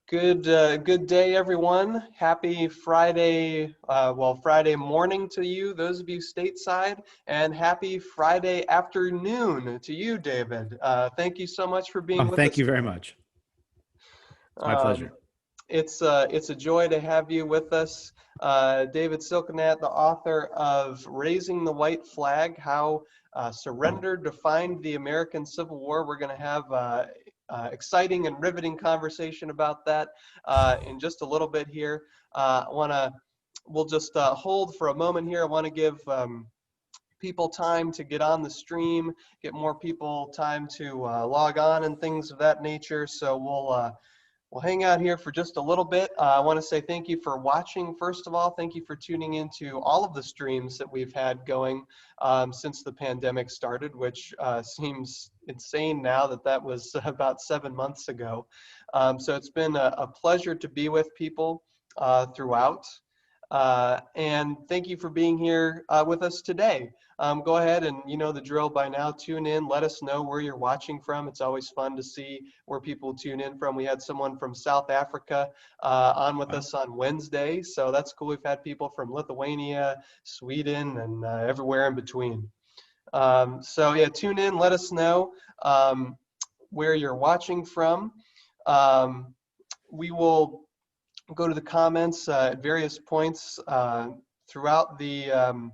Good day, everyone. Happy Friday, Friday morning to you, those of you stateside, and happy Friday afternoon to you, David. Thank you so much for being Oh, with us. thank you very much. It's my pleasure. It's a joy to have you with us. David Silkenat, the author of Raising the White Flag, How Surrender Defined the American Civil War. We're going to have exciting and riveting conversation about that in just a little bit here. We'll just hold for a moment here. I want to give people time to get on the stream, get more people time to log on and things of that nature. So we'll hang out here for just a little bit. I want to say thank you for watching. First of all, thank you for tuning into all of the streams that we've had going since the pandemic started, which seems insane now that was about 7 months ago. So it's been a pleasure to be with people throughout. And thank you for being here with us today. Go ahead and you know the drill by now, tune in, let us know where you're watching from. It's always fun to see where people tune in from. We had someone from South Africa on with us on Wednesday, so that's cool. We've had people from Lithuania, Sweden, and everywhere in between. So yeah, tune in, let us know where you're watching from. We will go to the comments at various points throughout the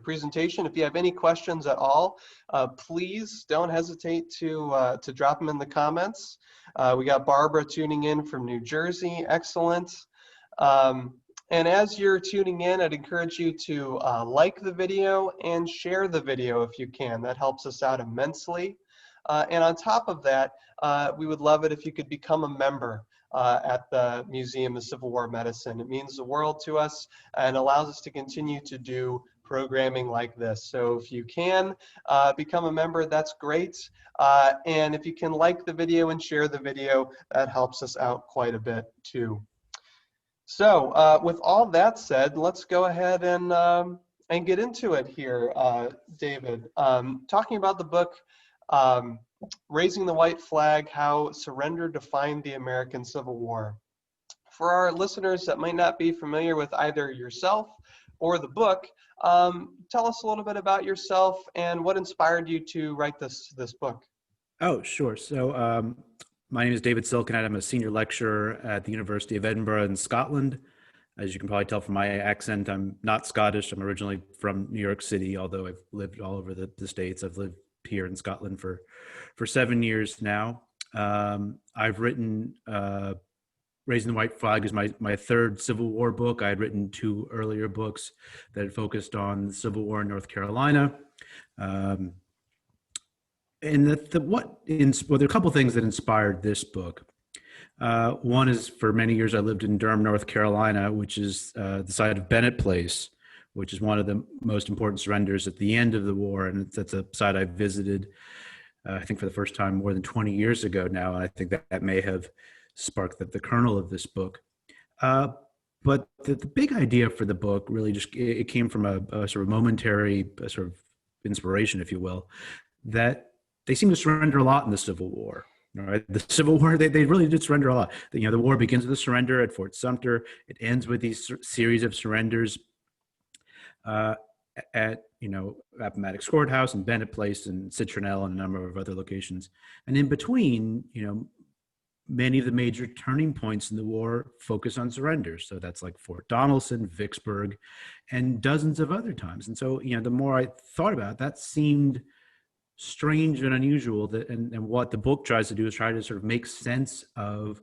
presentation. If you have any questions at all, please don't hesitate to drop them in the comments. We got Barbara tuning in from New Jersey. Excellent. And as you're tuning in, I'd encourage you to like the video and share the video if you can. That helps us out immensely. And on top of that, we would love it if you could become a member at the Museum of Civil War Medicine. It means the world to us and allows us to continue to do programming like this. So if you can become a member, that's great. And if you can like the video and share the video, that helps us out quite a bit too. So with all that said, let's go ahead and get into it here, David. Talking about the book, Raising the White Flag, How Surrender Defined the American Civil War. For our listeners that might not be familiar with either yourself or the book, tell us a little bit about yourself and what inspired you to write this book. Oh, sure. So my name is David Silkenat. I'm a senior lecturer at the University of Edinburgh in Scotland. As you can probably tell from my accent, I'm not Scottish. I'm originally from New York City, although I've lived all over the States. I've lived here in Scotland for 7 years now. I've written Raising the White Flag is my third Civil War book. I had written 2 earlier books that had focused on the Civil War in North Carolina. And there are a couple things that inspired this book. One is, for many years I lived in Durham, North Carolina, which is the site of Bennett Place, which is one of the most important surrenders at the end of the war. And that's a site I visited, I think, for the first time more than 20 years ago now. And I think that may have sparked the kernel of this book. But the big idea for the book really it came from a sort of momentary sort of inspiration, if you will, that they seem to surrender a lot in the Civil War. Right? The Civil War, they really did surrender a lot. The war begins with a surrender at Fort Sumter. It ends with these series of surrenders at Appomattox Courthouse and Bennett Place and Citronelle and a number of other locations. And in between, many of the major turning points in the war focus on surrenders. So that's like Fort Donelson, Vicksburg, and dozens of other times. And so, the more I thought about it, that seemed strange and unusual. And what the book tries to do is try to sort of make sense of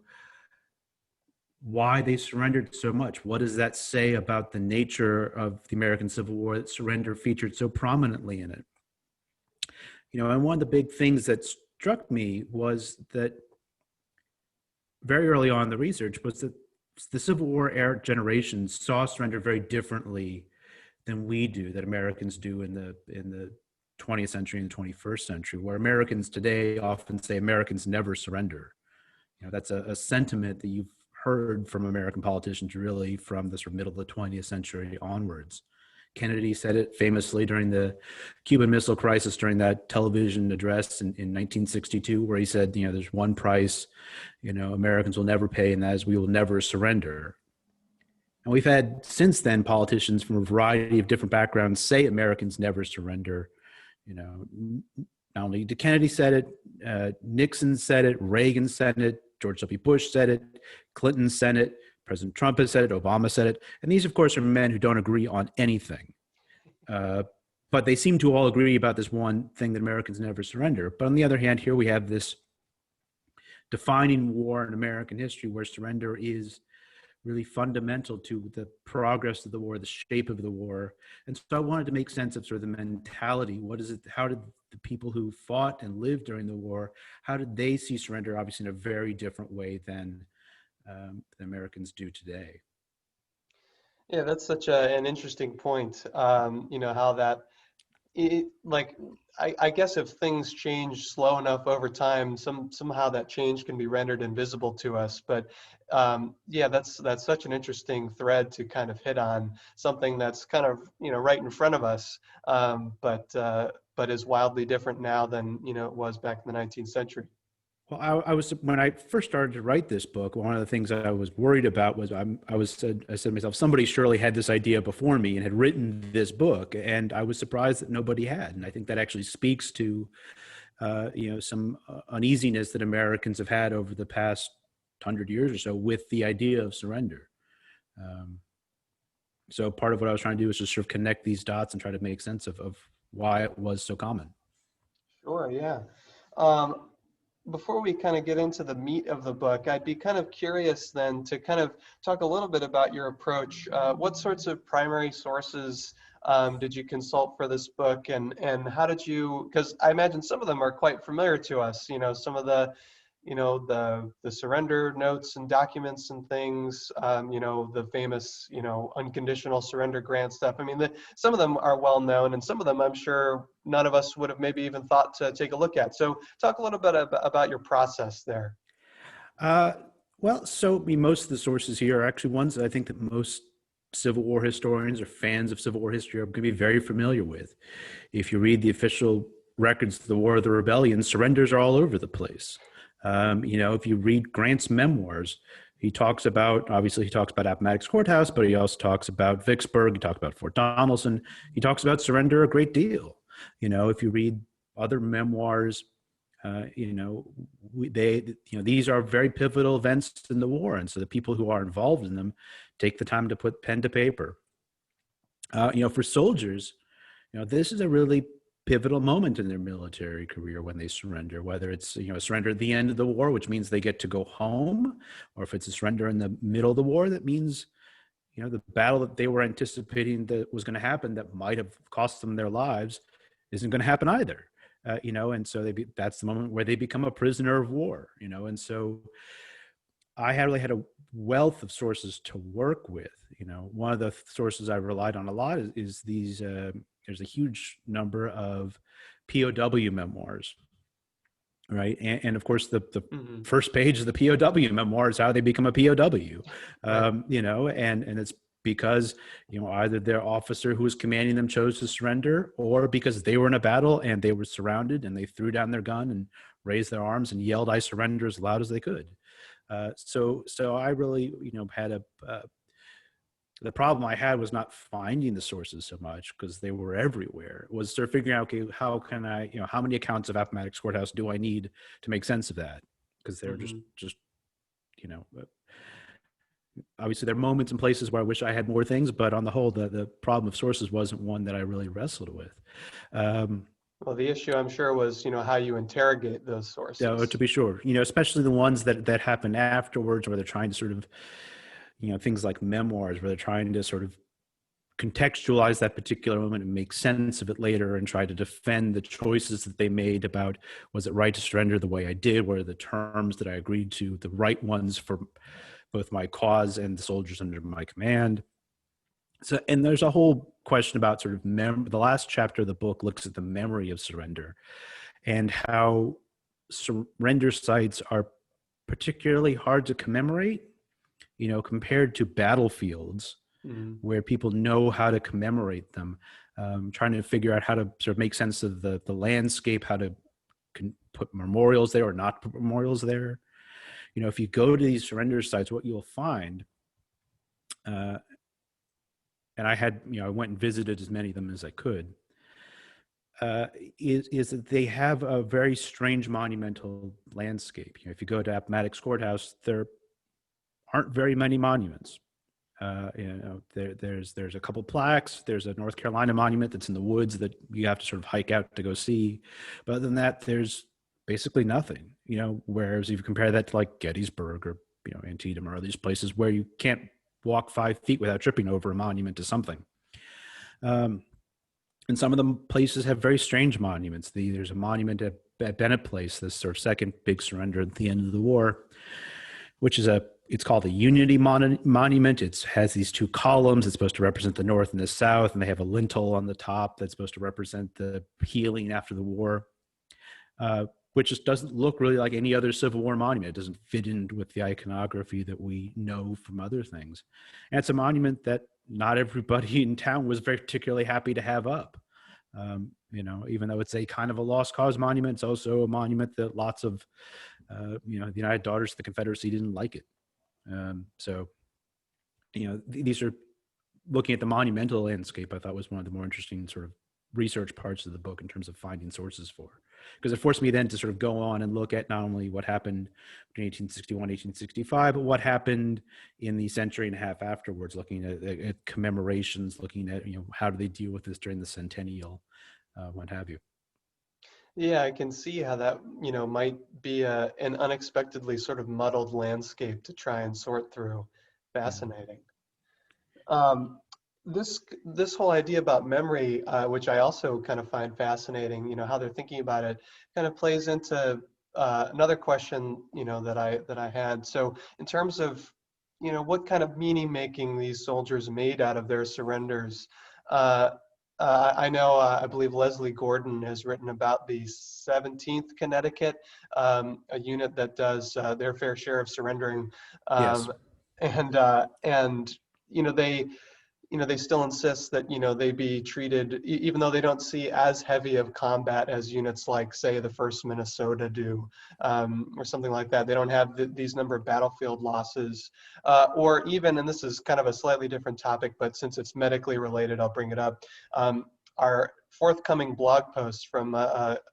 why they surrendered so much. What does that say about the nature of the American Civil War that surrender featured so prominently in it? And one of the big things that struck me was that very early on in the research was that the Civil War era generations saw surrender very differently than we do, that Americans do in the 20th century and the 21st century, where Americans today often say Americans never surrender. That's a sentiment that you've heard from American politicians really from the sort of middle of the 20th century onwards. Kennedy said it famously during the Cuban Missile Crisis, during that television address in 1962, where he said, there's one price, Americans will never pay, and that is we will never surrender. And we've had since then politicians from a variety of different backgrounds say Americans never surrender. Not only did Kennedy said it, Nixon said it, Reagan said it, George W. Bush said it, Clinton said it, President Trump has said it, Obama said it. And these, of course, are men who don't agree on anything. But they seem to all agree about this one thing, that Americans never surrender. But on the other hand, here we have this defining war in American history where surrender is really fundamental to the progress of the war, the shape of the war. And so I wanted to make sense of sort of the mentality. What is it? How did the people who fought and lived during the war, how did they see surrender, obviously in a very different way than the Americans do today? Yeah, that's such an interesting point. How that, I guess if things change slow enough over time, somehow that change can be rendered invisible to us. But yeah, that's such an interesting thread to kind of hit on, something that's kind of right in front of us, but is wildly different now than it was back in the 19th century. Well, I was, when I first started to write this book, one of the things I was worried about was I said to myself, somebody surely had this idea before me and had written this book, and I was surprised that nobody had. And I think that actually speaks to some uneasiness that Americans have had over the past 100 years or so with the idea of surrender. So part of what I was trying to do was just sort of connect these dots and try to make sense of why it was so common. Sure, yeah. Before we kind of get into the meat of the book, I'd be kind of curious then to kind of talk a little bit about your approach. What sorts of primary sources did you consult for this book, and how did you, because I imagine some of them are quite familiar to us, some of the the surrender notes and documents and things, the famous, unconditional surrender grant stuff. I mean, some of them are well known, and some of them I'm sure none of us would have maybe even thought to take a look at. So talk a little bit about your process there. Well, so most of the sources here are actually ones that I think that most Civil War historians or fans of Civil War history are going to be very familiar with. If you read the official records of the War of the Rebellion, surrenders are all over the place. If you read Grant's memoirs, he talks about Appomattox Courthouse, but he also talks about Vicksburg. He talks about Fort Donelson. He talks about surrender a great deal. If you read other memoirs, these are very pivotal events in the war. And so the people who are involved in them take the time to put pen to paper. For soldiers, this is a really pivotal moment in their military career when they surrender, whether it's a surrender at the end of the war, which means they get to go home, or if it's a surrender in the middle of the war, that means the battle that they were anticipating that was going to happen that might have cost them their lives isn't going to happen either. And so that's the moment where they become a prisoner of war. And so I really had a wealth of sources to work with. One of the sources I relied on a lot is these. There's a huge number of POW memoirs, right? And of course, the first page of the POW memoir is how they become a POW, right. And it's because, either their officer who was commanding them chose to surrender, or because they were in a battle and they were surrounded and they threw down their gun and raised their arms and yelled, "I surrender," as loud as they could. So I really, had the problem I had was not finding the sources so much, because they were everywhere. It was sort of figuring out, okay, how can I, how many accounts of Appomattox Courthouse do I need to make sense of that? Because they're just, obviously there are moments and places where I wish I had more things, but on the whole, the problem of sources wasn't one that I really wrestled with. Well, the issue, I'm sure, was, how you interrogate those sources. Yeah, to be sure, especially the ones that happen afterwards, where they're trying to sort of, things like memoirs, where they're trying to sort of contextualize that particular moment and make sense of it later and try to defend the choices that they made about, was it right to surrender the way I did? What are the terms that I agreed to, the right ones for both my cause and the soldiers under my command? So, and there's a whole question about sort of the last chapter of the book looks at the memory of surrender and how surrender sites are particularly hard to commemorate, compared to battlefields. Mm. where people know how to commemorate them, trying to figure out how to sort of make sense of the landscape, how to put memorials there or not put memorials there. If you go to these surrender sites, what you'll find, and I went and visited as many of them as I could, is that they have a very strange monumental landscape. If you go to Appomattox Courthouse, there aren't very many monuments. There's a couple plaques. There's a North Carolina monument that's in the woods that you have to sort of hike out to go see. But other than that, there's basically nothing. Whereas if you compare that to like Gettysburg or Antietam or these places where you can't walk 5 feet without tripping over a monument to something. And some of the places have very strange monuments. There's a monument at Bennett Place, this sort of second big surrender at the end of the war, which is it's called the Unity Monument. It has these 2 columns. It's supposed to represent the North and the South, and they have a lintel on the top that's supposed to represent the healing after the war, which just doesn't look really like any other Civil War monument. It doesn't fit in with the iconography that we know from other things. And it's a monument that not everybody in town was particularly happy to have up. Even though it's a kind of a lost cause monument, it's also a monument that lots of, the United Daughters of the Confederacy didn't like it. These are looking at the monumental landscape. I thought was one of the more interesting sort of research parts of the book in terms of finding sources for, because it forced me then to sort of go on and look at not only what happened between 1861 1865, but what happened in the century and a half afterwards, looking at commemorations, looking at how do they deal with this during the centennial, what have you. Yeah, I can see how that might be an unexpectedly sort of muddled landscape to try and sort through. Fascinating. This whole idea about memory, which I also kind of find fascinating, how they're thinking about it, kind of plays into another question, that I had. So in terms of, what kind of meaning making these soldiers made out of their surrenders, I know, I believe Leslie Gordon has written about the 17th Connecticut, a unit that does their fair share of surrendering, Yes. and they still insist that they be treated, even though they don't see as heavy of combat as units like, say, the 1st Minnesota do, or something like that. They don't have these number of battlefield losses, or even, and this is kind of a slightly different topic, but since it's medically related, I'll bring it up. Our forthcoming blog post from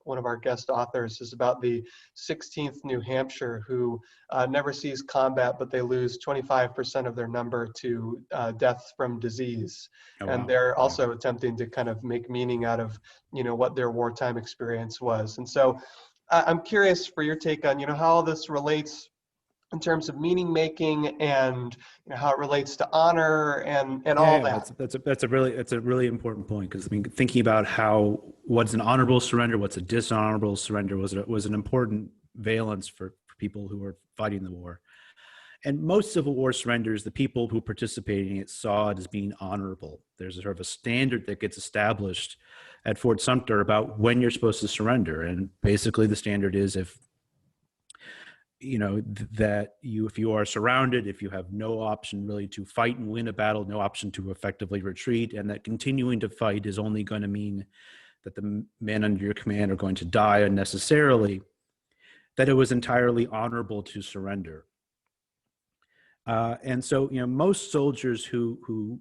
one of our guest authors is about the 16th New Hampshire, who never sees combat, but they lose 25% of their number to deaths from disease. Oh, and wow. they're also attempting to kind of make meaning out of, what their wartime experience was. And so I'm curious for your take on, how this relates in terms of meaning making, and how it relates to honor and all that. That's a really important point, because thinking about what's an honorable surrender, what's a dishonorable surrender was an important valence for people who were fighting the war. And most Civil War surrenders, the people who participated in it saw it as being honorable. There's a sort of a standard that gets established at Fort Sumter about when you're supposed to surrender, and basically the standard is if you are surrounded, if you have no option really to fight and win a battle, no option to effectively retreat, and that continuing to fight is only going to mean that the men under your command are going to die unnecessarily, that it was entirely honorable to surrender. And so, most soldiers who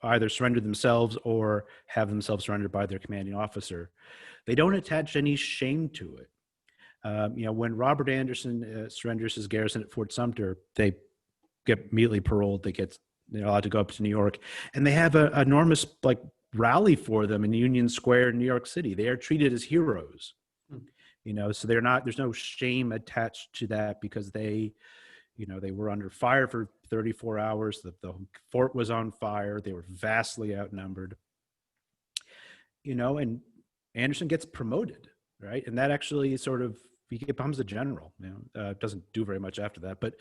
either surrender themselves or have themselves surrendered by their commanding officer, they don't attach any shame to it. When Robert Anderson surrenders his garrison at Fort Sumter, they get immediately paroled. They're allowed to go up to New York, and they have an enormous rally for them in Union Square in New York City. They are treated as heroes, so there's no shame attached to that, because they were under fire for 34 hours. The fort was on fire. They were vastly outnumbered, and Anderson gets promoted, right? And that actually sort of, he becomes a general, doesn't do very much after that, but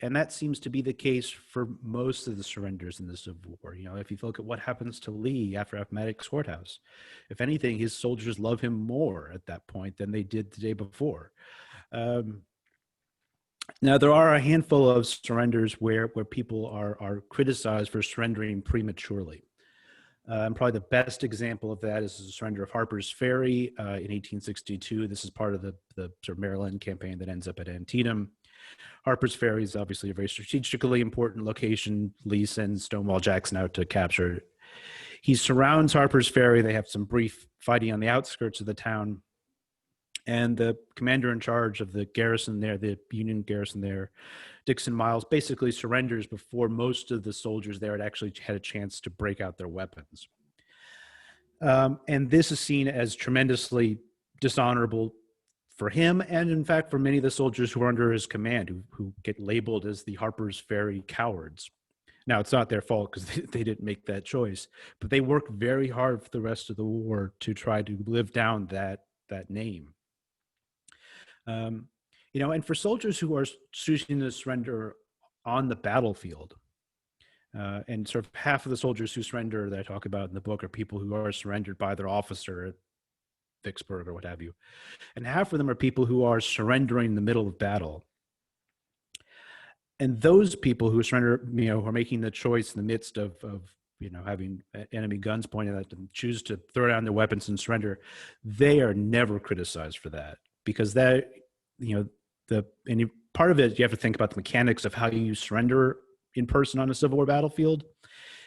and that seems to be the case for most of the surrenders in the Civil War. If you look at what happens to Lee after Appomattox Courthouse, if anything, his soldiers love him more at that point than they did the day before. Now, there are a handful of surrenders where people are criticized for surrendering prematurely. And probably the best example of that is the surrender of Harper's Ferry in 1862. This is part of the sort of Maryland campaign that ends up at Antietam. Harper's Ferry is obviously a very strategically important location. Lee sends Stonewall Jackson out to capture it. He surrounds Harper's Ferry. They have some brief fighting on the outskirts of the town. And the commander in charge of the garrison there, the Union garrison there, Dixon Miles, basically surrenders before most of the soldiers there had actually had a chance to break out their weapons. And this is seen as tremendously dishonorable for him, and in fact for many of the soldiers who are under his command, who get labeled as the Harper's Ferry cowards. Now, it's not their fault because they didn't make that choice, but they worked very hard for the rest of the war to try to live down that name. And for soldiers who are choosing to surrender on the battlefield, and sort of half of the soldiers who surrender that I talk about in the book are people who are surrendered by their officer at Vicksburg or what have you. And half of them are people who are surrendering in the middle of battle. And those people who surrender, who are making the choice in the midst of having enemy guns pointed at them, choose to throw down their weapons and surrender, they are never criticized for that. Because that, part of it, you have to think about the mechanics of how you surrender in person on a Civil War battlefield.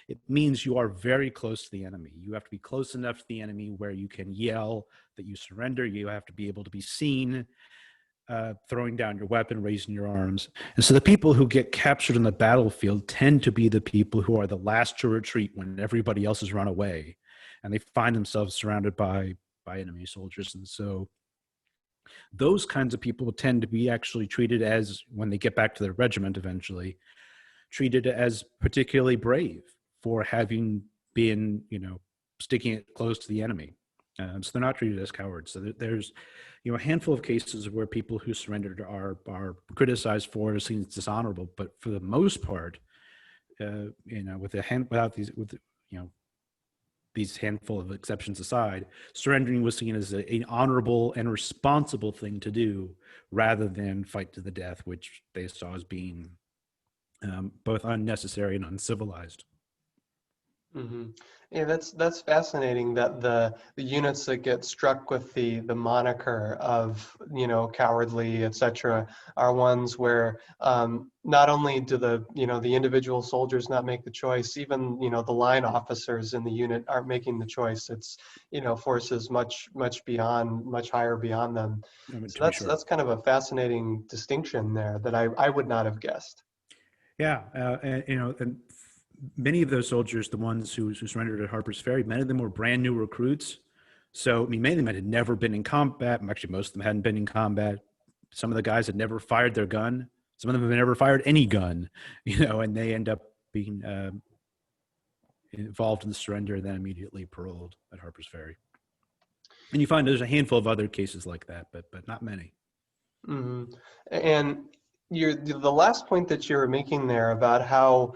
It means you are very close to the enemy. You have to be close enough to the enemy where you can yell that you surrender. You have to be able to be seen throwing down your weapon, raising your arms. And so the people who get captured on the battlefield tend to be the people who are the last to retreat when everybody else has run away, and they find themselves surrounded by enemy soldiers. And so those kinds of people tend to be actually treated as, when they get back to their regiment eventually, treated as particularly brave for having been, sticking it close to the enemy. So they're not treated as cowards. So there's, a handful of cases where people who surrendered are criticized for it, seen as dishonorable. But for the most part, these handful of exceptions aside, surrendering was seen as an honorable and responsible thing to do, rather than fight to the death, which they saw as being both unnecessary and uncivilized. Mm-hmm. Yeah, that's fascinating that the units that get struck with the moniker of cowardly, etc., are ones where not only do the individual soldiers not make the choice, even the line officers in the unit aren't making the choice. It's forces much higher beyond them. So that's kind of a fascinating distinction there that I would not have guessed. Yeah, and many of those soldiers, the ones who surrendered at Harper's Ferry, many of them were brand new recruits. So, many of them had never been in combat. Actually, most of them hadn't been in combat. Some of the guys had never fired their gun. Some of them have never fired any gun, and they end up being involved in the surrender and then immediately paroled at Harper's Ferry. And you find there's a handful of other cases like that, but not many. Mm-hmm. And the last point that you were making there about how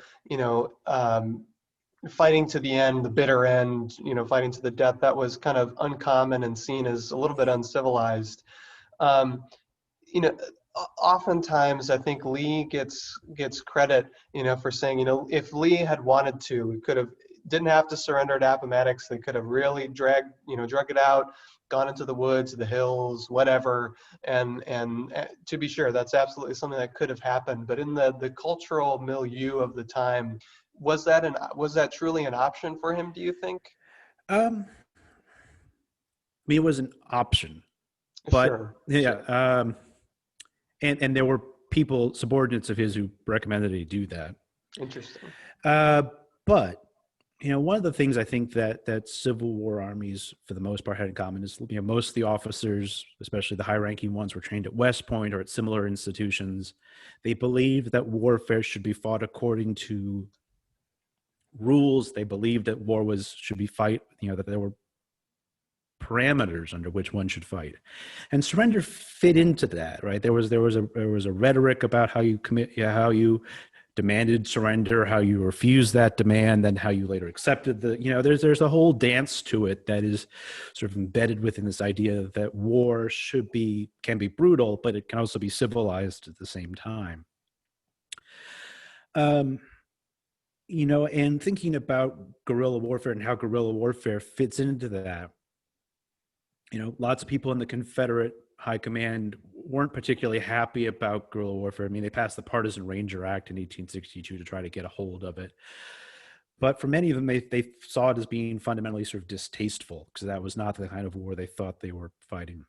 fighting to the end, the bitter end, fighting to the death, that was kind of uncommon and seen as a little bit uncivilized. Oftentimes I think Lee gets credit for saying if Lee had wanted to, he didn't have to surrender at Appomattox. They could have really drug it out, gone into the woods, the hills, whatever. And to be sure, that's absolutely something that could have happened. But in the cultural milieu of the time, was that truly an option for him, do you think? It was an option, but sure. And there were people, subordinates of his, who recommended he do that. Interesting. But one of the things I think that Civil War armies, for the most part, had in common is, most of the officers, especially the high-ranking ones, were trained at West Point or at similar institutions. They believed that warfare should be fought according to rules. They believed that should be fight. That there were parameters under which one should fight, and surrender fit into that. Right? There was a rhetoric about how you commit, how you demanded surrender, how you refused that demand, then how you later accepted there's a whole dance to it that is sort of embedded within this idea that war can be brutal, but it can also be civilized at the same time. And thinking about guerrilla warfare and how guerrilla warfare fits into that, lots of people in the Confederate high command weren't particularly happy about guerrilla warfare. I mean, they passed the Partisan Ranger Act in 1862 to try to get a hold of it. But for many of them, they saw it as being fundamentally sort of distasteful, because that was not the kind of war they thought they were fighting.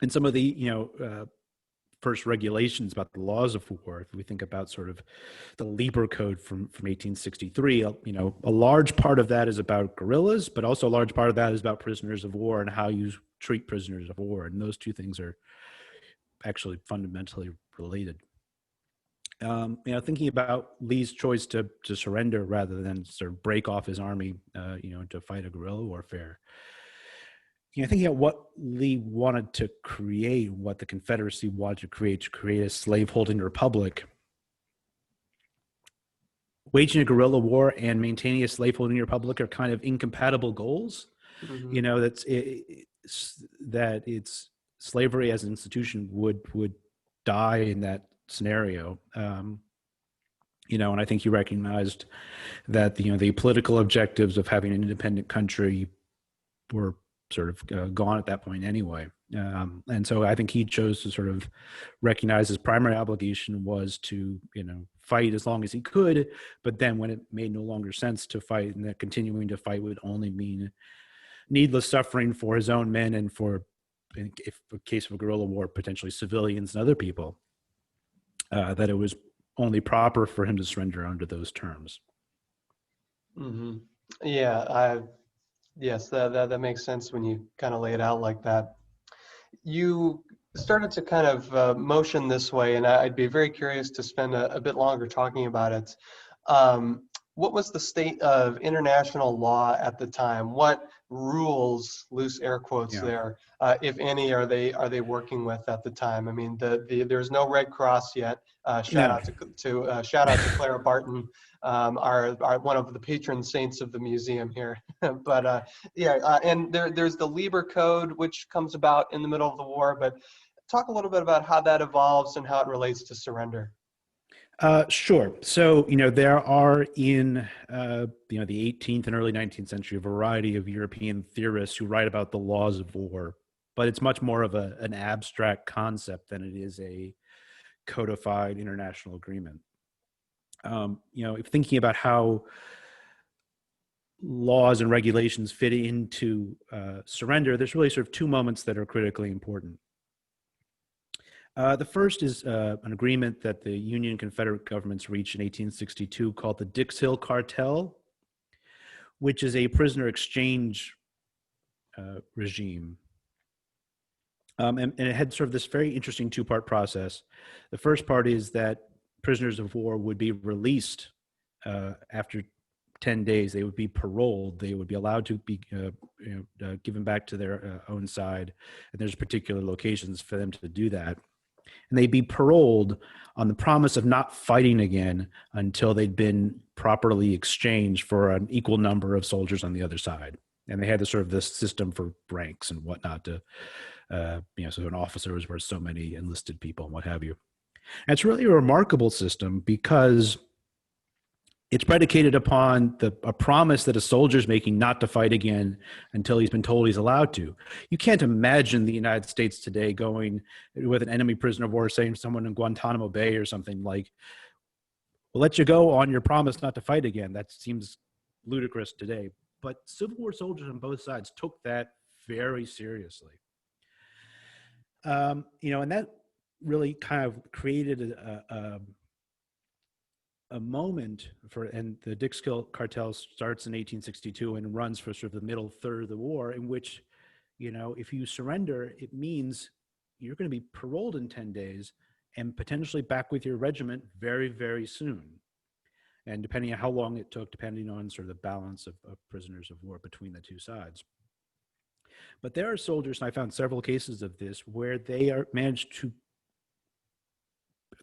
And some of the, first regulations about the laws of war, if we think about sort of the Lieber Code from 1863, a large part of that is about guerrillas, but also a large part of that is about prisoners of war and how you treat prisoners of war. And those two things are actually fundamentally related. Thinking about Lee's choice to surrender rather than sort of break off his army, to fight a guerrilla warfare. Thinking about what Lee wanted to create, what the Confederacy wanted to create a slaveholding republic. Waging a guerrilla war and maintaining a slaveholding republic are kind of incompatible goals. Mm-hmm. That it's slavery as an institution would die in that scenario. And I think he recognized that the political objectives of having an independent country were sort of gone at that point anyway. And so I think he chose to sort of recognize his primary obligation was to, fight as long as he could, but then when it made no longer sense to fight, and that continuing to fight would only mean needless suffering for his own men and for, if a case of a guerrilla war, potentially civilians and other people, that it was only proper for him to surrender under those terms. Mm-hmm. Yeah, yes, that makes sense when you kind of lay it out like that. You started to kind of motion this way, and I'd be very curious to spend a bit longer talking about it. What was the state of international law at the time? What rules, loose air quotes there, if any, are they working with at the time? I mean, there's no Red Cross yet. Shout out to Clara Barton, our one of the patron saints of the museum here. But and there's the Lieber Code, which comes about in the middle of the war. But talk a little bit about how that evolves and how it relates to surrender. Sure. So, there are in, the 18th and early 19th century, a variety of European theorists who write about the laws of war, but it's much more of an abstract concept than it is a codified international agreement. If thinking about how laws and regulations fit into surrender, there's really sort of two moments that are critically important. The first is an agreement that the Union Confederate governments reached in 1862 called the Dix-Hill Cartel, which is a prisoner exchange regime. And it had sort of this very interesting two-part process. The first part is that prisoners of war would be released after 10 days. They would be paroled. They would be allowed to be given back to their own side. And there's particular locations for them to do that. And they'd be paroled on the promise of not fighting again until they'd been properly exchanged for an equal number of soldiers on the other side. And they had this system for ranks and whatnot to, so an officer was worth so many enlisted people and what have you. And it's really a remarkable system because it's predicated upon a promise that a soldier is making not to fight again until he's been told he's allowed to. You can't imagine the United States today going with an enemy prisoner of war, saying to someone in Guantanamo Bay or something like, we'll let you go on your promise not to fight again. That seems ludicrous today. But Civil War soldiers on both sides took that very seriously. And that really kind of created a moment and the Dix-Hill Cartel starts in 1862 and runs for sort of the middle third of the war, in which, if you surrender, it means you're going to be paroled in 10 days and potentially back with your regiment very, very soon. And depending on how long it took, depending on sort of the balance of prisoners of war between the two sides. But there are soldiers, and I found several cases of this, where they are managed to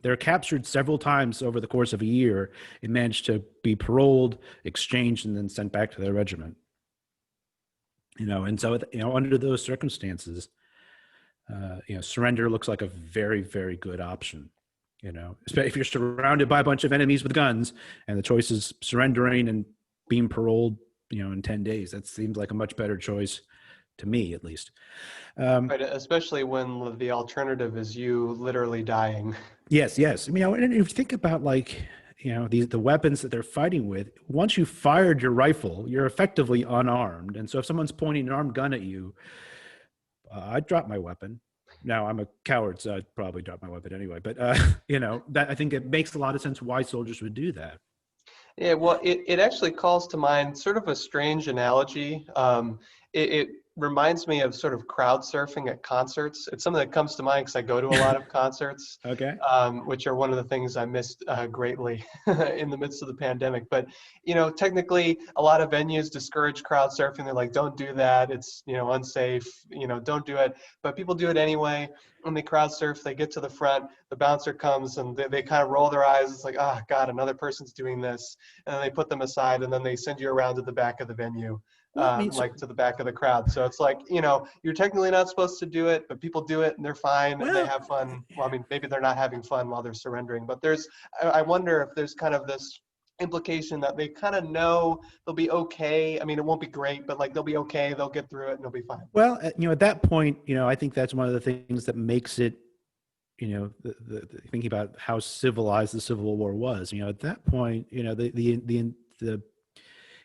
they're captured several times over the course of a year and managed to be paroled, exchanged, and then sent back to their regiment. And so, under those circumstances, surrender looks like a very, very good option. If you're surrounded by a bunch of enemies with guns and the choice is surrendering and being paroled, in 10 days, that seems like a much better choice to me, at least. Right, especially when the alternative is you literally dying. Yes. And if you think about the weapons that they're fighting with, once you fired your rifle, you're effectively unarmed. And so if someone's pointing an armed gun at you, I'd drop my weapon. Now, I'm a coward, so I'd probably drop my weapon anyway. But, that I think it makes a lot of sense why soldiers would do that. Yeah, well, it actually calls to mind sort of a strange analogy. It reminds me of sort of crowd surfing at concerts. It's something that comes to mind because I go to a lot of concerts, Okay. Which are one of the things I missed greatly in the midst of the pandemic. But, technically a lot of venues discourage crowd surfing. They're like, don't do that. It's, unsafe, don't do it. But people do it anyway. When they crowd surf, they get to the front, the bouncer comes and they kind of roll their eyes. It's like, oh God, another person's doing this. And then they put them aside and then they send you around to the back of the venue. To the back of the crowd. So it's like, you're technically not supposed to do it, but people do it and they're fine and they have fun. Well, maybe they're not having fun while they're surrendering, but I wonder if there's kind of this implication that they kind of know they'll be okay. It won't be great, but they'll be okay. They'll get through it and they'll be fine. Well, at that point, I think that's one of the things that makes it, the thinking about how civilized the Civil War was, at that point, the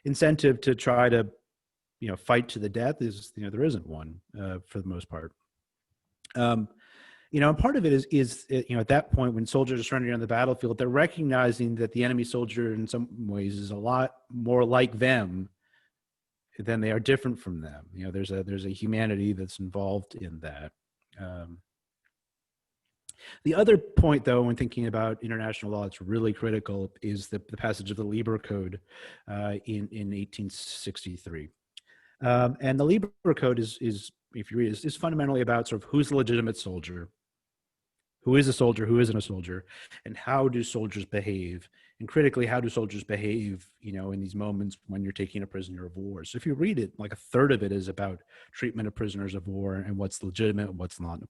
incentive to try to, fight to the death is, there isn't one for the most part. And part of it is at that point when soldiers are surrendering on the battlefield, they're recognizing that the enemy soldier in some ways is a lot more like them than they are different from them. There's a humanity that's involved in that. The other point, though, when thinking about international law, it's really critical is the passage of the Lieber Code in 1863. And the Lieber Code is if you read it, is fundamentally about sort of who's the legitimate soldier, who is a soldier, who isn't a soldier, and how do soldiers behave, and critically, how do soldiers behave, in these moments when you're taking a prisoner of war. So if you read it, like a third of it is about treatment of prisoners of war and what's legitimate, what's not.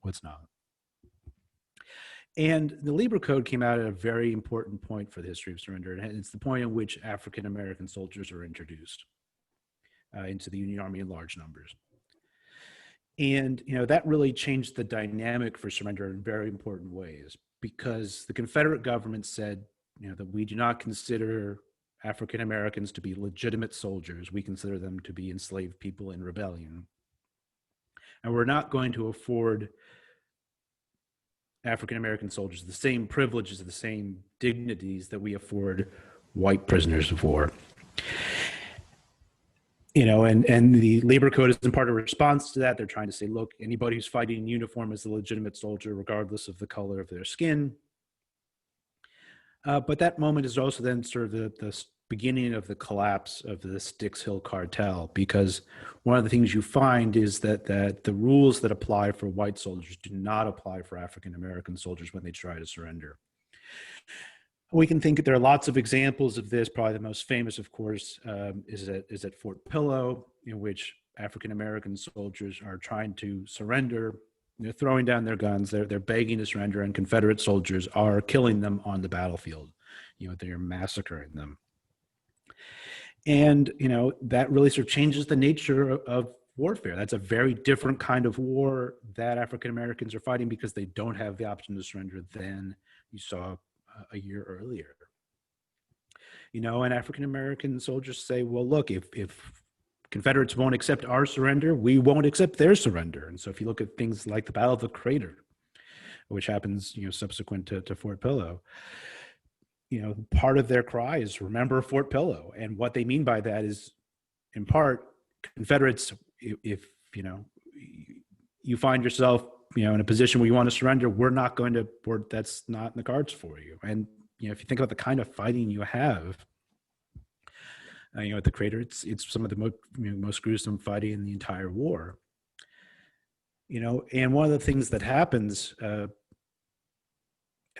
And the Lieber Code came out at a very important point for the history of surrender, and it's the point at which African American soldiers are introduced into the Union Army in large numbers. And, that really changed the dynamic for surrender in very important ways, because the Confederate government said, that we do not consider African Americans to be legitimate soldiers. We consider them to be enslaved people in rebellion. And we're not going to afford African American soldiers the same privileges, the same dignities that we afford white prisoners of war. And the Labor Code is in part a response to that. They're trying to say, look, anybody who's fighting in uniform is a legitimate soldier, regardless of the color of their skin. But that moment is also then sort of the beginning of the collapse of the Styx Hill cartel, because one of the things you find is that the rules that apply for white soldiers do not apply for African American soldiers when they try to surrender. We can think that there are lots of examples of this. Probably the most famous, of course, is at Fort Pillow, in which African American soldiers are trying to surrender. They're throwing down their guns. They're begging to surrender, and Confederate soldiers are killing them on the battlefield. They're massacring them. And that really sort of changes the nature of warfare. That's a very different kind of war that African Americans are fighting, because they don't have the option to surrender than you saw a year earlier. And African American soldiers say, well, look, if Confederates won't accept our surrender, we won't accept their surrender. And so if you look at things like the Battle of the Crater, which happens, subsequent to Fort Pillow, part of their cry is remember Fort Pillow. And what they mean by that is, in part, Confederates, if you find yourself in a position where you want to surrender, that's not in the cards for you. And, if you think about the kind of fighting you have, at the Crater, it's some of the most gruesome fighting in the entire war. And one of the things that happens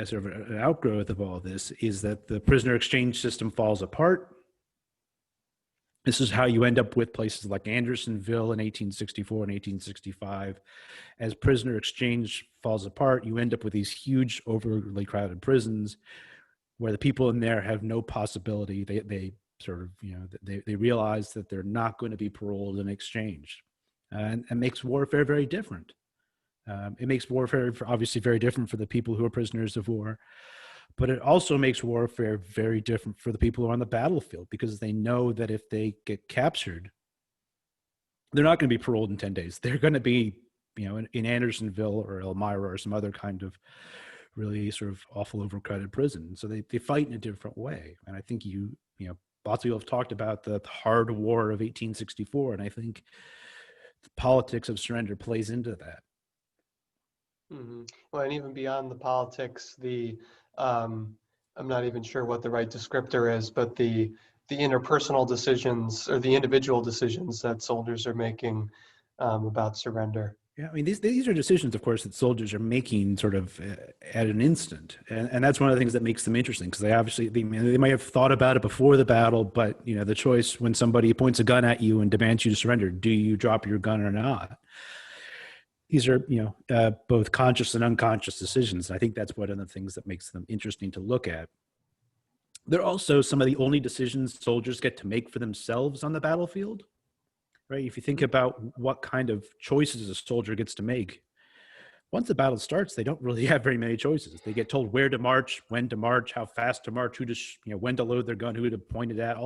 as sort of an outgrowth of all this, is that the prisoner exchange system falls apart. This is how you end up with places like Andersonville in 1864 and 1865. As prisoner exchange falls apart, you end up with these huge, overly crowded prisons where the people in there have no possibility. They sort of, they realize that they're not going to be paroled and exchanged, and makes warfare very different. It makes warfare obviously very different for the people who are prisoners of war, but it also makes warfare very different for the people who are on the battlefield, because they know that if they get captured, they're not going to be paroled in 10 days. They're going to be, in Andersonville or Elmira or some other kind of really sort of awful, overcrowded prison. So they fight in a different way. And I think lots of people have talked about the hard war of 1864, and I think the politics of surrender plays into that. Mm-hmm. Well, and even beyond the politics, I'm not even sure what the right descriptor is, but the interpersonal decisions or the individual decisions that soldiers are making about surrender. Yeah, I mean, these are decisions, of course, that soldiers are making sort of at an instant, and that's one of the things that makes them interesting, because they might have thought about it before the battle, but the choice when somebody points a gun at you and demands you to surrender, do you drop your gun or not? These are both conscious and unconscious decisions. I think that's one of the things that makes them interesting to look at. They're also some of the only decisions soldiers get to make for themselves on the battlefield. Right? If you think about what kind of choices a soldier gets to make, once the battle starts, they don't really have very many choices. They get told where to march, when to march, how fast to march, when to load their gun, who to point it at.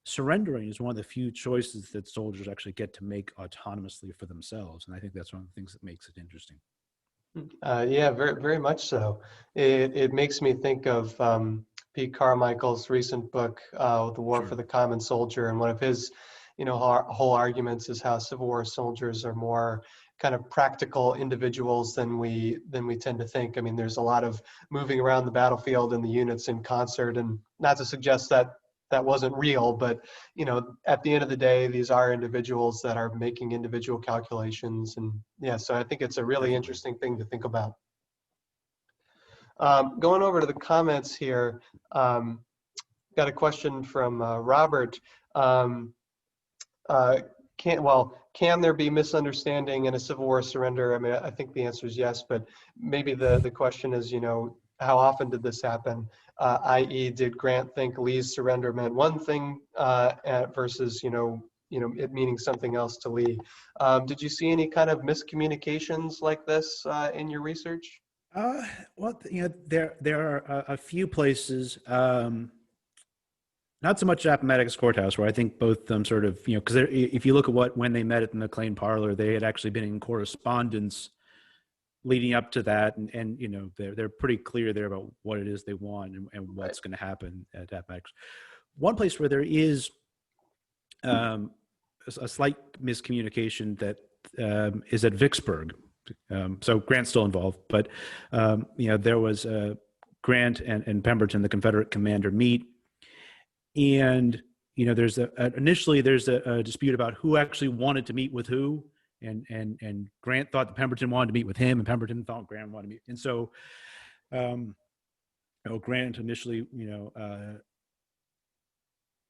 Surrendering is one of the few choices that soldiers actually get to make autonomously for themselves, and I think that's one of the things that makes it interesting. Yeah, very, very much so. It makes me think of Pete Carmichael's recent book, The War Sure. for the Common Soldier, and one of his whole arguments is how Civil War soldiers are more kind of practical individuals than we tend to think. I mean, there's a lot of moving around the battlefield and the units in concert, and not to suggest that wasn't real, but at the end of the day, these are individuals that are making individual calculations, and yeah, so I think it's a really interesting thing to think about. Going over to the comments here, got a question from Robert. Can there be misunderstanding in a Civil War surrender? I mean, I think the answer is yes, but maybe the question is, how often did this happen? I.e., did Grant think Lee's surrender meant one thing versus, it meaning something else to Lee? Did you see any kind of miscommunications like this in your research? Well, there are a few places. Not so much Appomattox Courthouse, where I think both them sort of, because if you look at when they met at the McLean Parlor, they had actually been in correspondence leading up to that, and they're pretty clear there about what it is they want and what's going to happen at Appomattox. One place where there is a slight miscommunication that is at Vicksburg. So Grant's still involved, but there was Grant and Pemberton, the Confederate commander, meet. And there's initially a dispute about who actually wanted to meet with who, and Grant thought that Pemberton wanted to meet with him, and Pemberton thought Grant wanted to meet. And so, Grant initially,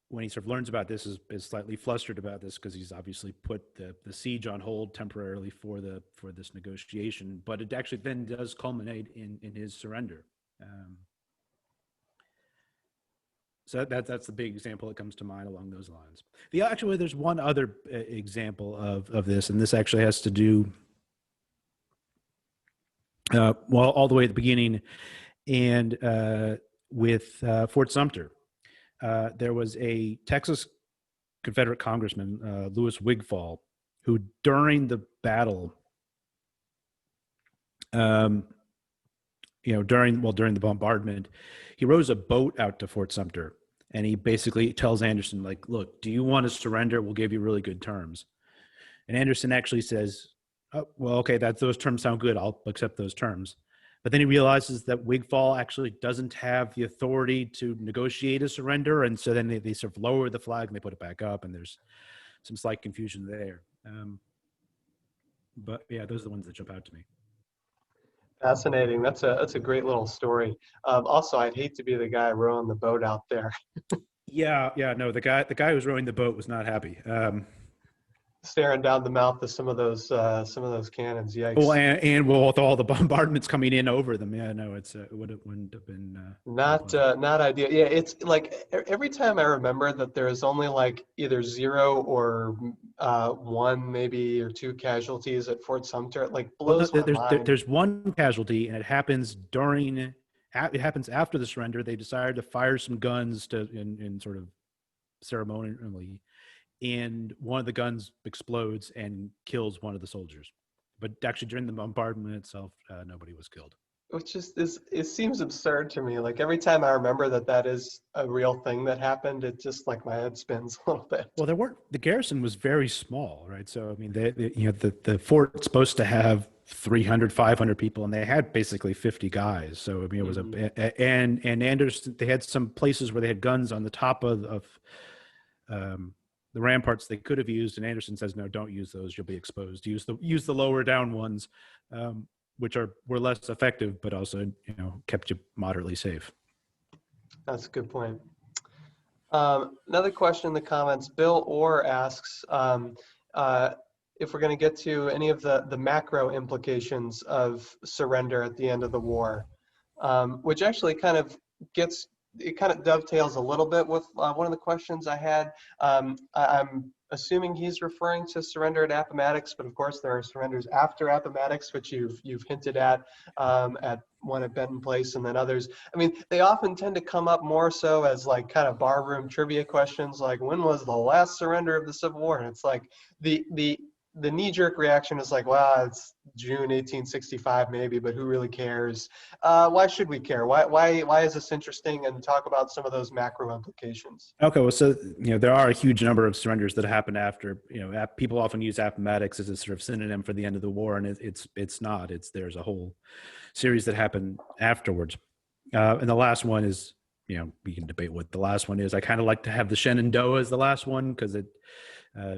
when he sort of learns about this, is slightly flustered about this, because he's obviously put the siege on hold temporarily for this negotiation. But it actually then does culminate in his surrender. So that's the big example that comes to mind along those lines. There's one other example of this, and this actually has to do, all the way at the beginning, and with Fort Sumter. There was a Texas Confederate congressman, Louis Wiggfall, who during the battle, during the bombardment, he rows a boat out to Fort Sumter, and he basically tells Anderson, like, look, do you want to surrender? We'll give you really good terms. And Anderson actually says, oh, well, okay, those terms sound good. I'll accept those terms. But then he realizes that Wiggfall actually doesn't have the authority to negotiate a surrender. And so then they sort of lower the flag and they put it back up, and there's some slight confusion there. But yeah, those are the ones that jump out to me. Fascinating. That's a great little story. Also, I'd hate to be the guy rowing the boat out there, Yeah, no, the guy who was rowing the boat was not happy. staring down the mouth of some of those cannons. Well, Yikes! and well, with all the bombardments coming in over them, yeah, no, wouldn't have been Not unpleasant. not ideal. Yeah, it's like every time I remember that there is only like either zero or one, maybe or two casualties at Fort Sumter. It like Well, no, blows my mind. there's one casualty, and it happens it happens after the surrender. They decided to fire some guns in sort of ceremonially, and one of the guns explodes and kills one of the soldiers. But actually, during the bombardment itself, nobody was killed. Which is it seems absurd to me. Like every time I remember that is a real thing that happened, it just like my head spins a little bit. Well, the garrison was very small, right? So I mean, the fort's supposed to have 300, 500 people, and they had basically 50 guys. So I mean, it was Mhm. and Anderson, they had some places where they had guns on the top of um, the ramparts they could have used, and Anderson says, no, don't use those. You'll be exposed. Use the lower down ones, which were less effective, but also kept you moderately safe. That's a good point. Another question in the comments, Bill Orr asks if we're going to get to any of the macro implications of surrender at the end of the war, which actually kind of dovetails a little bit with one of the questions I had. I'm assuming he's referring to surrender at Appomattox, but of course there are surrenders after Appomattox, which you've hinted at one at Benton Place and then others. I mean, they often tend to come up more so as like kind of barroom trivia questions, like when was the last surrender of the Civil War? And it's like the knee-jerk reaction is like, well, it's June 1865 maybe, but who really cares? Why should we care? Why is this interesting? And talk about some of those macro implications. Okay, well, so there are a huge number of surrenders that happened after. People often use Appomattox as a sort of synonym for the end of the war, and it's not. There's a whole series that happened afterwards, and the last one is we can debate what the last one is. I kind of like to have the Shenandoah as the last one because it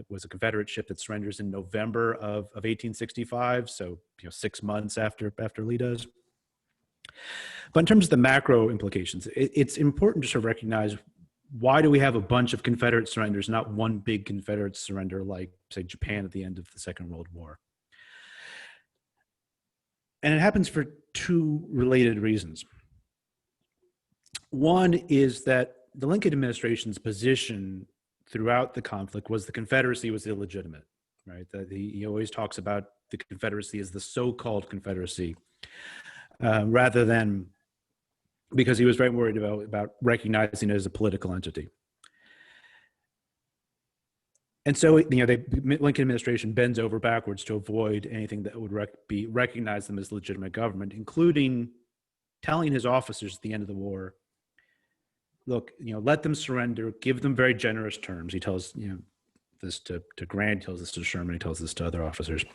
was a Confederate ship that surrenders in November of 1865, so 6 months after Lee does. But in terms of the macro implications, it's important to recognize, why do we have a bunch of Confederate surrenders, not one big Confederate surrender like, say, Japan at the end of the Second World War? And it happens for two related reasons. One is that the Lincoln administration's position throughout the conflict was the Confederacy was illegitimate, right? He always talks about the Confederacy as the so-called Confederacy, rather than, because he was very worried about recognizing it as a political entity. And so, the Lincoln administration bends over backwards to avoid anything that would recognize them as legitimate government, including telling his officers at the end of the war, look, let them surrender, give them very generous terms. He tells, this to Grant, he tells this to Sherman, he tells this to other officers.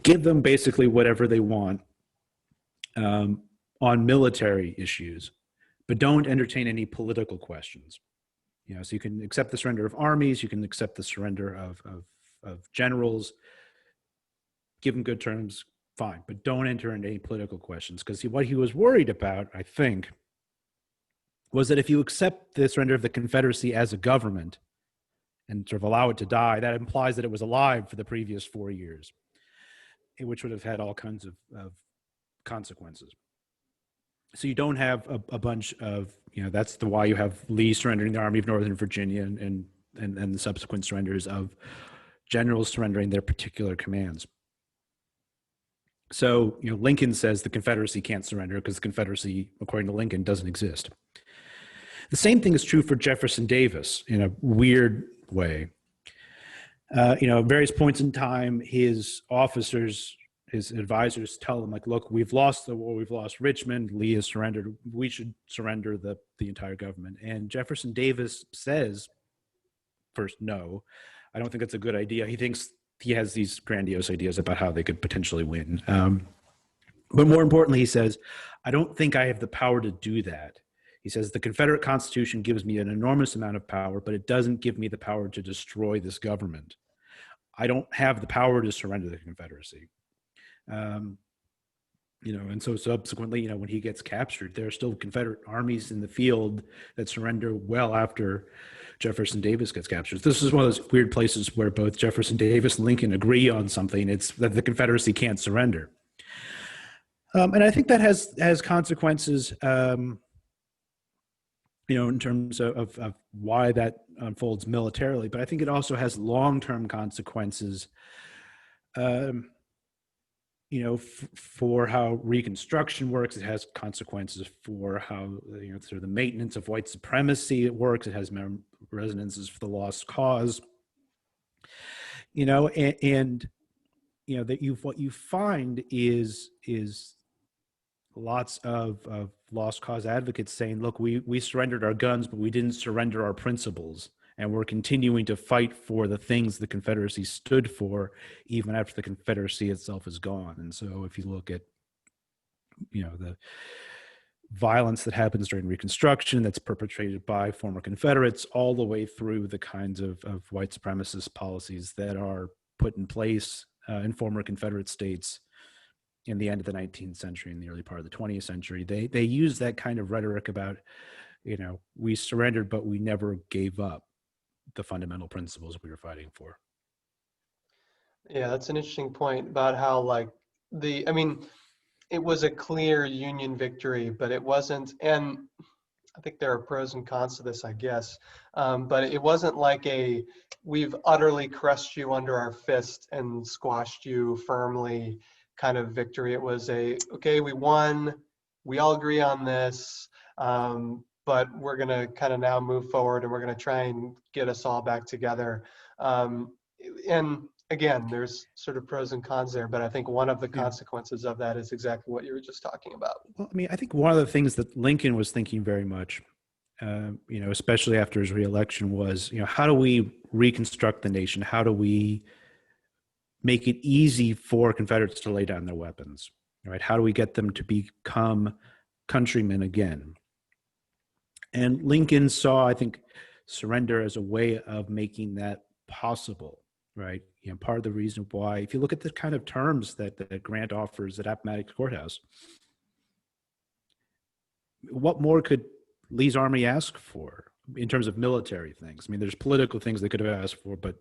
Give them basically whatever they want on military issues, but don't entertain any political questions. So you can accept the surrender of armies, you can accept the surrender of generals, give them good terms, fine, but don't enter into any political questions. Because what he was worried about, I think, was that if you accept the surrender of the Confederacy as a government and sort of allow it to die, that implies that it was alive for the previous 4 years, which would have had all kinds of consequences. So you don't have a bunch of, that's why you have Lee surrendering the Army of Northern Virginia and the subsequent surrenders of generals surrendering their particular commands. So, Lincoln says the Confederacy can't surrender because the Confederacy, according to Lincoln, doesn't exist. The same thing is true for Jefferson Davis in a weird way. At various points in time, his officers, his advisors tell him, like, look, we've lost the war, we've lost Richmond, Lee has surrendered, we should surrender the entire government. And Jefferson Davis says, first, no, I don't think that's a good idea. He thinks he has these grandiose ideas about how they could potentially win. But more importantly, he says, I don't think I have the power to do that. He says, the Confederate Constitution gives me an enormous amount of power, but it doesn't give me the power to destroy this government. I don't have the power to surrender the Confederacy. And so subsequently, when he gets captured, there are still Confederate armies in the field that surrender well after Jefferson Davis gets captured. This is one of those weird places where both Jefferson Davis and Lincoln agree on something. It's that the Confederacy can't surrender. And I think that has consequences, in terms of why that unfolds militarily. But I think it also has long-term consequences, for how Reconstruction works. It has consequences for how, sort of the maintenance of white supremacy works. It has resonances for the lost cause. And that what you find is lots of lost cause advocates saying, look, we surrendered our guns, but we didn't surrender our principles. And we're continuing to fight for the things the Confederacy stood for, even after the Confederacy itself is gone. And so if you look at, the violence that happens during Reconstruction that's perpetrated by former Confederates, all the way through the kinds of white supremacist policies that are put in place in former Confederate states in the end of the 19th century and the early part of the 20th century, they use that kind of rhetoric about, we surrendered, but we never gave up the fundamental principles we were fighting for. Yeah, that's an interesting point about how it was a clear Union victory, but it wasn't, and I think there are pros and cons to this, I guess, but it wasn't like we've utterly crushed you under our fist and squashed you firmly kind of victory. It was okay, we won, we all agree on this, but we're going to kind of now move forward and we're going to try and get us all back together. And again, there's sort of pros and cons there, but I think one of the consequences of that is exactly what you were just talking about. Well, I think one of the things that Lincoln was thinking very much, especially after his reelection, was, how do we reconstruct the nation? How do we make it easy for Confederates to lay down their weapons, right? How do we get them to become countrymen again? And Lincoln saw, I think, surrender as a way of making that possible, right? Part of the reason why, if you look at the kind of terms that Grant offers at Appomattox Courthouse, what more could Lee's army ask for in terms of military things? There's political things they could have asked for, but,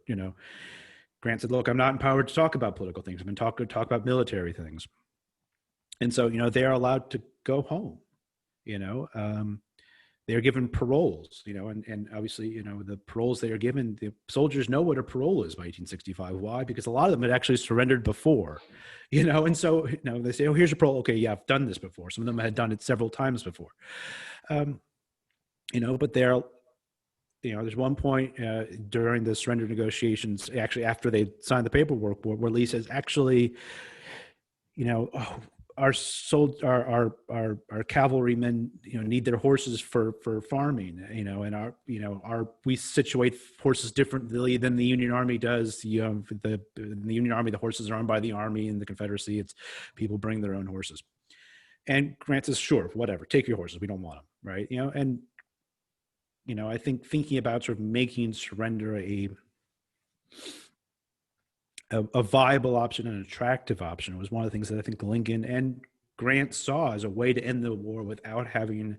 Grant said, look, I'm not empowered to talk about political things. I've been talk about military things. And so, they're allowed to go home, they're given paroles, and obviously, the paroles they are given, the soldiers know what a parole is by 1865. Why? Because a lot of them had actually surrendered before, and so, they say, oh, here's your parole. Okay, yeah, I've done this before. Some of them had done it several times before, but there's one point during the surrender negotiations, actually after they signed the paperwork, where Lee says, actually, our cavalrymen, need their horses for farming, and we situate horses differently than the Union Army does. In the Union Army, the horses are owned by the Army. In the Confederacy, it's people bring their own horses. And Grant says, sure, whatever, take your horses. We don't want them, right? And I think thinking about sort of making surrender a viable option, an attractive option, was one of the things that I think Lincoln and Grant saw as a way to end the war without having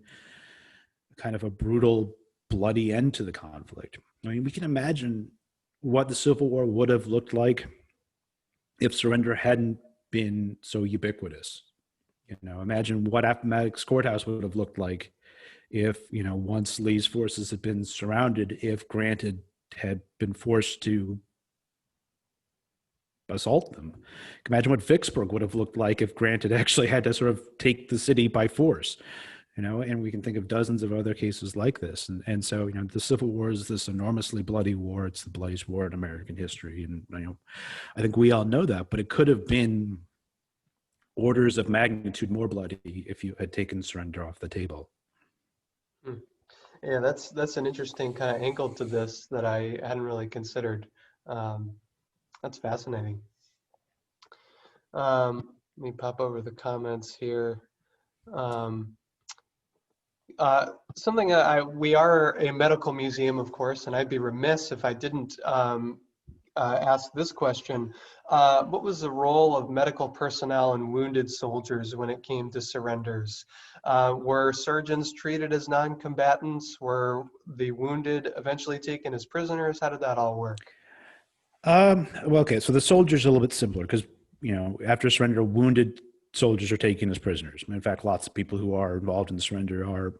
kind of a brutal, bloody end to the conflict. We can imagine what the Civil War would have looked like if surrender hadn't been so ubiquitous. Imagine what Appomattox Courthouse would have looked like if, once Lee's forces had been surrounded, if Grant had been forced to assault them. Imagine what Vicksburg would have looked like if Grant had actually had to sort of take the city by force, and we can think of dozens of other cases like this. And so, the Civil War is this enormously bloody war. It's the bloodiest war in American history. And, I think we all know that, but it could have been orders of magnitude more bloody if you had taken surrender off the table. Yeah, that's an interesting kind of angle to this that I hadn't really considered. That's fascinating. Let me pop over the comments here. Something we are a medical museum, of course, and I'd be remiss if I didn't ask this question. What was the role of medical personnel and wounded soldiers when it came to surrenders? Were surgeons treated as non-combatants? Were the wounded eventually taken as prisoners? How did that all work? Well, okay, so the soldiers are a little bit simpler because, after surrender, wounded soldiers are taken as prisoners. In fact, lots of people who are involved in the surrender are,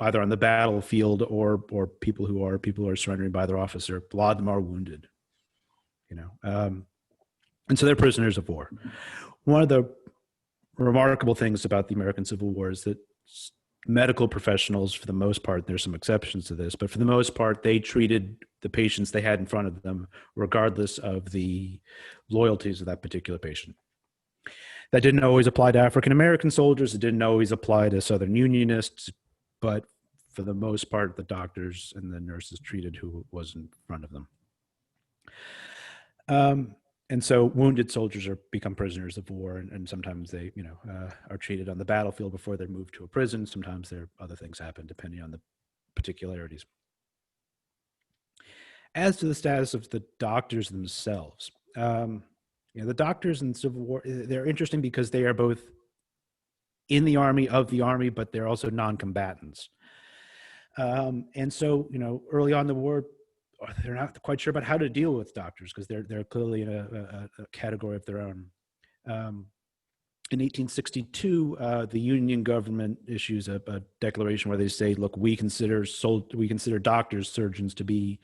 either on the battlefield or people who are surrendering by their officer. A lot of them are wounded, and so they're prisoners of war. One of the remarkable things about the American Civil War is that medical professionals, for the most part, there's some exceptions to this, but for the most part, they treated the patients they had in front of them, regardless of the loyalties of that particular patient. That didn't always apply to African American soldiers. It didn't always apply to Southern Unionists, but for the most part, the doctors and the nurses treated who was in front of them. And so wounded soldiers become prisoners of war, and sometimes they, are treated on the battlefield before they're moved to a prison. Sometimes other things happen depending on the particularities. As to the status of the doctors themselves, the doctors in the Civil War, they're interesting because they are both in the army, of the army, but they're also non-combatants. And so, early on in the war, they're not quite sure about how to deal with doctors because they're clearly in a category of their own. In 1862, the Union government issues a declaration where they say, "Look, we consider doctors, surgeons to be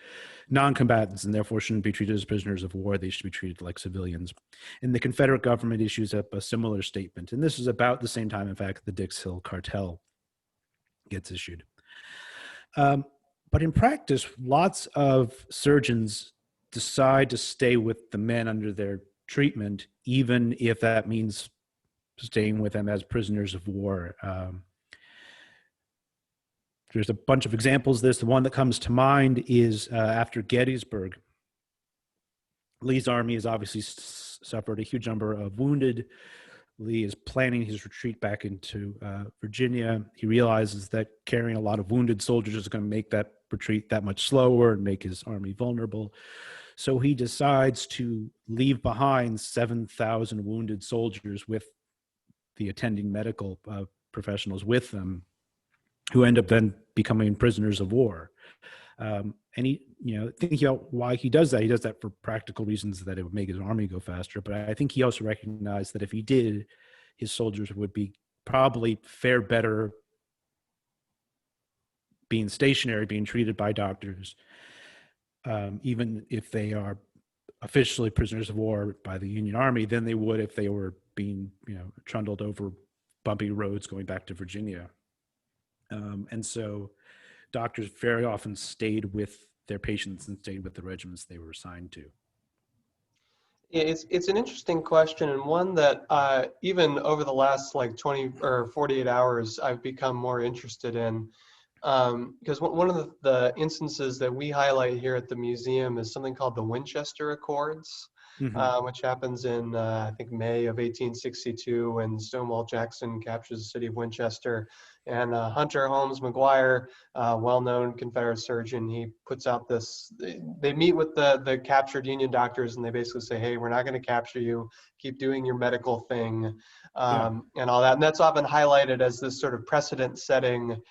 non-combatants and therefore shouldn't be treated as prisoners of war. They should be treated like civilians." And the Confederate government issues a similar statement. And this is about the same time, in fact, the Dix Hill Cartel gets issued. But in practice, lots of surgeons decide to stay with the men under their treatment, even if that means staying with them as prisoners of war. There's a bunch of examples of this. The one that comes to mind is after Gettysburg. Lee's army has obviously suffered a huge number of wounded. Lee is planning his retreat back into Virginia. He realizes that carrying a lot of wounded soldiers is going to make that retreat that much slower and make his army vulnerable. So he decides to leave behind 7,000 wounded soldiers with the attending medical professionals with them, who end up then becoming prisoners of war. And he, thinking about why he does that for practical reasons, that it would make his army go faster. But I think he also recognized that if he did, his soldiers would probably fare better being stationary, being treated by doctors, even if they are officially prisoners of war by the Union Army, than they would if they were being, trundled over bumpy roads going back to Virginia. And so doctors very often stayed with their patients and stayed with the regiments they were assigned to. It's an interesting question, and one that even over the last 20 or 48 hours, I've become more interested in. Because one of the instances that we highlight here at the museum is something called the Winchester Accords, which happens in, I think, May of 1862, when Stonewall Jackson captures the city of Winchester. And Hunter Holmes McGuire, well-known Confederate surgeon, he puts out this, they meet with the captured Union doctors, and they basically say, "Hey, we're not going to capture you. Keep doing your medical thing," and all that. And that's often highlighted as this sort of precedent-setting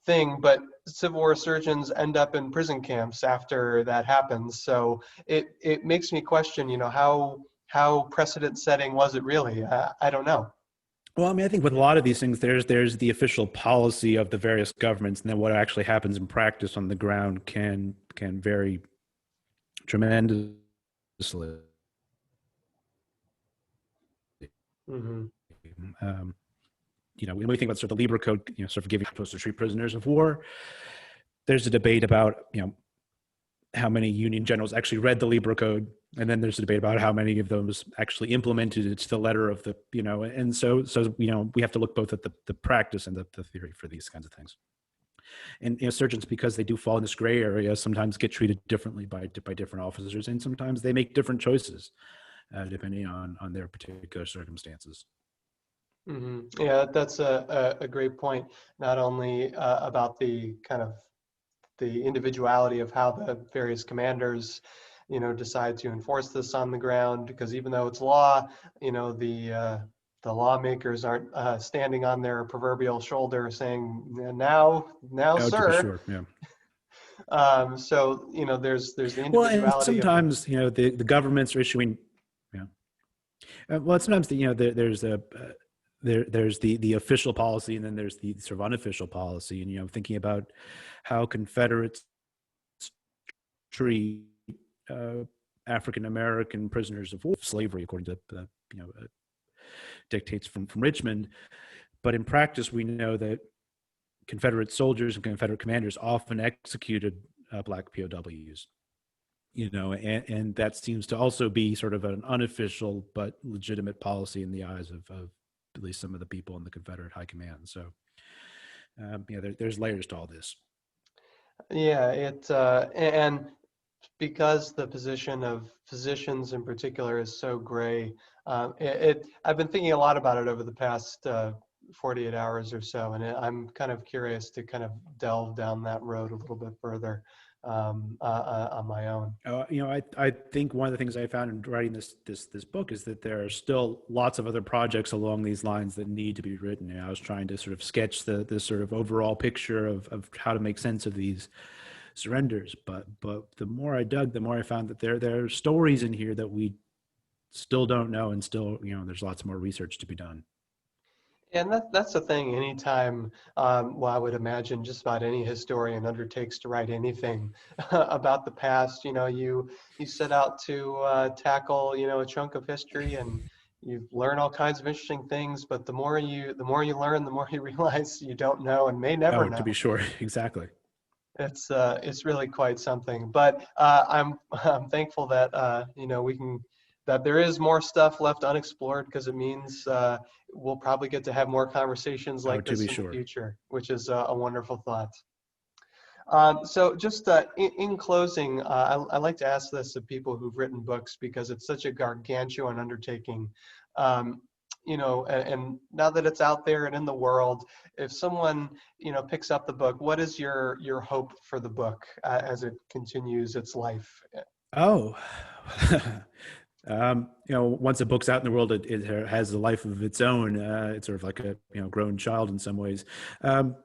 thing, but Civil War surgeons end up in prison camps after that happens. So it makes me question, how precedent-setting was it really? I don't know. Well, I think with a lot of these things, there's the official policy of the various governments, and then what actually happens in practice on the ground can vary tremendously. When we think about sort of the Lieber Code, sort of giving supposed to treat prisoners of war, there's a debate about, how many Union generals actually read the Lieber Code, and then there's a debate about how many of those actually implemented it to the letter of the, and so we have to look both at the practice and the theory for these kinds of things. And surgeons, because they do fall in this gray area, sometimes get treated differently by different officers, and sometimes they make different choices depending on their particular circumstances. Yeah, that's a great point. Not only about the kind of the individuality of how the various commanders decide to enforce this on the ground, because even though it's law, the lawmakers aren't standing on their proverbial shoulder saying, now, Oh, to be sir. sure. Yeah. So, there's the Well, and individuality of sometimes, the governments are issuing, yeah. Well, sometimes, there's the official policy, and then there's the sort of unofficial policy. And, thinking about how Confederates treat African-American prisoners of war, slavery, according to, dictates from Richmond. But in practice, we know that Confederate soldiers and Confederate commanders often executed Black POWs, and that seems to also be sort of an unofficial but legitimate policy in the eyes of at least some of the people in the Confederate high command. So, there's layers to all this. Yeah, and because the position of physicians in particular is so gray, I've been thinking a lot about it over the past 48 hours or so, and I'm kind of curious to kind of delve down that road a little bit further on my own. I think one of the things I found in writing this book is that there are still lots of other projects along these lines that need to be written. I was trying to sort of sketch this sort of overall picture of how to make sense of these surrenders, but the more I dug, the more I found that there are stories in here that we still don't know, and still, there's lots more research to be done. And that's the thing. Anytime, well, I would imagine just about any historian undertakes to write anything about the past, you set out to tackle, a chunk of history, and you learn all kinds of interesting things. But the more you learn, the more you realize you don't know and may never know. To be sure, exactly. It's really quite something. But I'm thankful that that there is more stuff left unexplored, because it means we'll probably get to have more conversations like this in the future, which is a wonderful thought. So just in closing, I like to ask this of people who've written books, because it's such a gargantuan undertaking. And now that it's out there and in the world, if someone, picks up the book, what is your hope for the book as it continues its life? Oh, once a book's out in the world, it has a life of its own. It's sort of like a grown child in some ways, and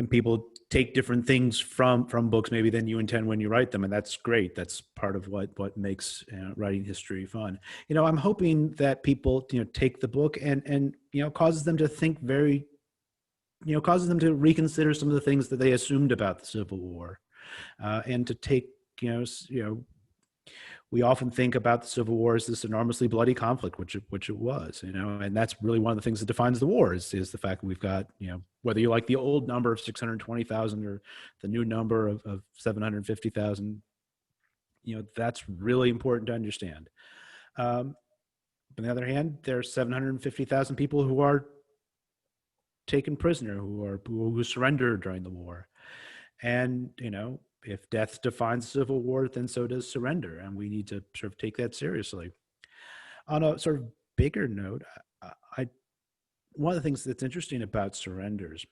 people take different things from books maybe than you intend when you write them, and that's great. That's part of what makes writing history fun. I'm hoping that people take the book and causes them to think causes them to reconsider some of the things that they assumed about the Civil War, and to take we often think about the Civil War as this enormously bloody conflict, which it was, and that's really one of the things that defines the war is the fact that we've got, whether you like the old number of 620,000 or the new number of 750,000, that's really important to understand. On the other hand, there's 750,000 people who are taken prisoner, who surrendered during the war, and if death defines civil war, then so does surrender, and we need to sort of take that seriously. On a sort of bigger note, one of the things that's interesting about surrenders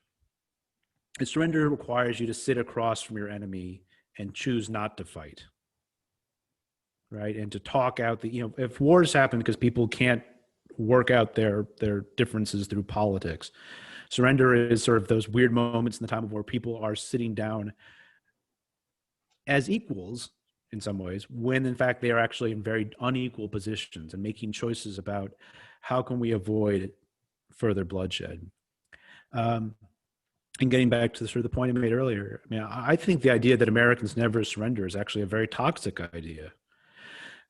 is surrender requires you to sit across from your enemy and choose not to fight, right? And to talk out if wars happen because people can't work out their differences through politics, surrender is sort of those weird moments in the time of war people are sitting down as equals in some ways, when in fact they are actually in very unequal positions and making choices about how can we avoid further bloodshed. And getting back to the point I made earlier, I think the idea that Americans never surrender is actually a very toxic idea.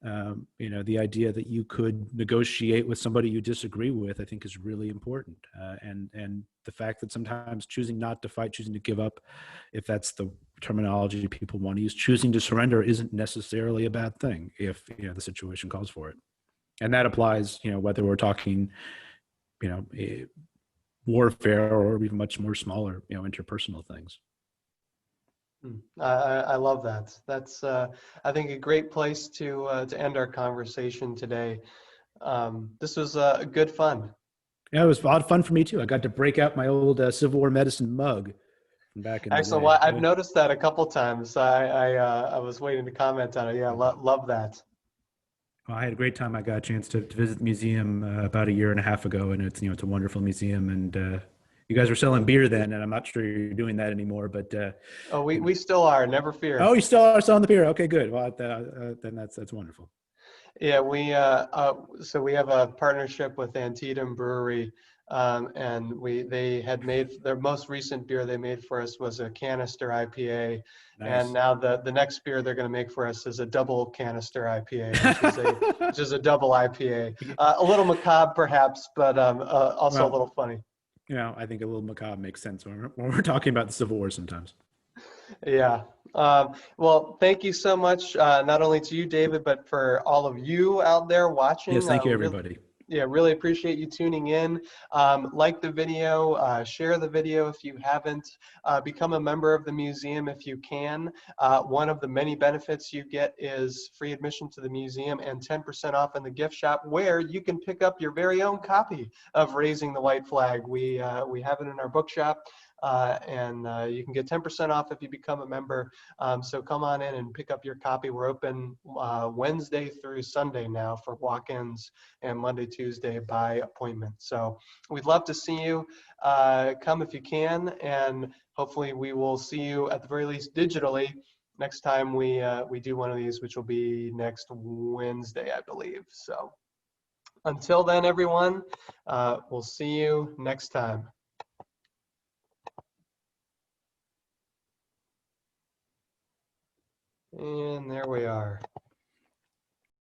The idea that you could negotiate with somebody you disagree with, I think, is really important. And the fact that sometimes choosing not to fight, choosing to give up, if that's the terminology people want to use, choosing to surrender isn't necessarily a bad thing if the situation calls for it. And that applies, whether we're talking, warfare or even much more smaller, interpersonal things. I love that. That's, I think, a great place to end our conversation today. This was good fun. Yeah, it was a lot of fun for me too. I got to break out my old Civil War medicine mug. from back in the Excellent. day. Well, I've noticed that a couple times. I was waiting to comment on it. Yeah, love that. Well, I had a great time. I got a chance to visit the museum about a year and a half ago, and it's a wonderful museum. And you guys were selling beer then, and I'm not sure you're doing that anymore. But Oh, we still are. Never fear. oh, you still are selling the beer. Okay, good. Well, then that's wonderful. Yeah, so we have a partnership with Antietam Brewery, and they had made their most recent beer they made for us was a canister IPA, and Nice. now the next beer they're going to make for us is a double canister IPA, which is a double IPA. A little macabre perhaps, but also a Well, little funny. I think a little macabre makes sense when we're talking about the Civil War sometimes. Yeah. Well, thank you so much, not only to you, David, but for all of you out there Yes, watching. thank you, everybody. Really appreciate you tuning in. Like the video, share the video if you haven't. Become a member of the museum if you can. One of the many benefits you get is free admission to the museum and 10% off in the gift shop, where you can pick up your very own copy of Raising the White Flag. We have it in our bookshop. And you can get 10% off if you become a member. So come on in and pick up your copy. We're open Wednesday through Sunday now for walk-ins, and Monday, Tuesday by appointment. So we'd love to see you. Come if you can, and hopefully we will see you at the very least digitally next time we do one of these, which will be next Wednesday, I believe. So until then, everyone, we'll see you next time. And there we are.